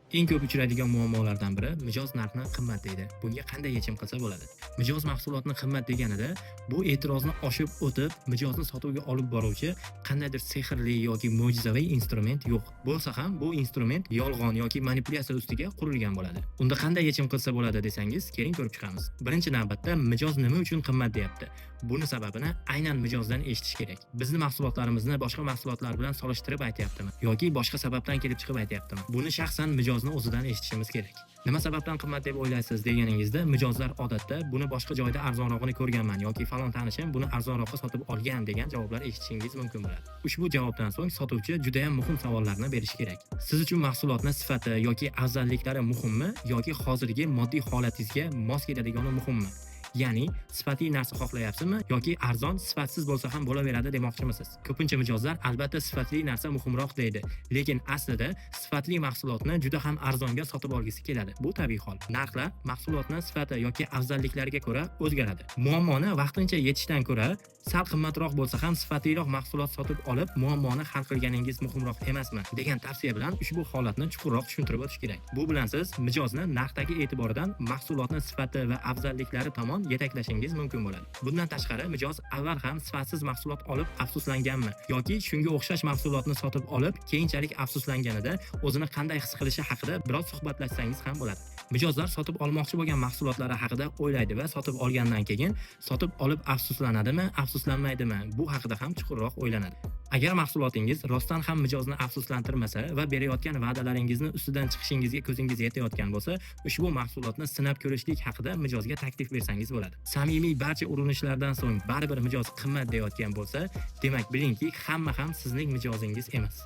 Eng ko'p uchraydigan muammolardan biri mijoz narxni qimmat deydi. Bunga qanday yechim qilsa bo'ladi? Mijoz mahsulotni qimmat deganida bu e'tirozni oshib o'tib, mijozni sotuvga olib boruvchi qandaydir sehrli yoki mo'jizaviy instrument yo'q. Bo'lsa ham bu instrument yolg'on yoki manipulyatsiya ustiga qurilgan bo'ladi. Unda qanday yechim qilsa bo'ladi desangiz, keling ko'rib chiqamiz. Birinchi navbatda mijoz nima uchun qimmat deyapti? Buni sababini aynan mijozdan eshitish kerak. Bizni mahsulotlarimizni boshqa mahsulotlar bilan solishtirib aytyaptimi yoki boshqa sababdan kelib chiqib aytyaptimi? Buni shaxsan mijozni o'zidan eshitishimiz kerak. Nima sababdan qimmat deb o'ylaysiz deganingizda, mijozlar odatda buni boshqa joyda arzonrog'ini ko'rganman yoki falon tanishim buni arzonroqqa sotib olgan degan javoblar eshitishingiz mumkin bo'ladi. Ushbu javobdan so'ng sotuvchi juda ham muhim savollarni berishi kerak. Siz uchun mahsulotning sifati yoki afzalliklari muhimmi yoki hozirgi moddiy holatingizga mos keladigani muhimmi? Ya'ni sifatli narsa xohlayapsizmi yoki arzon sifatsiz bo'lsa ham bo'laveradi demoqchimisiz? Ko'pincha mijozlar albatta sifatli narsa muhimroq deydi, lekin aslida sifatli mahsulotni juda ham arzonga sotib olgisi keladi. Bu tabiiy hol. Narxlar mahsulotning sifati yoki afzalliklariga ko'ra o'zgaradi. Muammoni vaqtincha yechishdan ko'ra sal qimmatroq bo'lsa ham sifatliroq mahsulot sotib olib, muammoni hal qilganingiz muhimroq emasmi degan tavsiya bilan ushbu holatni chuqurroq tushuntirib o'tish kerak. Bu bilan siz mijozni narxdagi e'tiboridan mahsulotning sifati va afzalliklari tomon yetaklashingiz mumkin bo'ladi. Bundan tashqari mijoz avval ham sifatsiz mahsulot olib afsuslanganmi yoki shunga o'xshash mahsulotni sotib olib keyinchalik afsuslanganida o'zini qanday his qilishi haqida biroz suhbatlashsangiz ham bo'ladi. Mijozlar sotib olmoqchi bo'lgan mahsulotlari haqida o'ylaydi va sotib olgandan keyin sotib olib afsuslanadimi, afsuslanmaydimi, bu haqida ham chuqurroq o'ylanadi. Agar mahsulotingiz rostdan ham mijozni afsuslantirmasa va berayotgan va'dalaringizni ustidan chiqishingizga ko'zingiz yetayotgan bo'lsa, ushbu mahsulotni sinab ko'rishlik haqida mijozga taklif bersangiz bo'ladi. Samimiy barcha urinishlardan so'ng baribir mijoz qimmat deyotgan bo'lsa, demak bilingki, hamma ham sizning mijozingiz emas.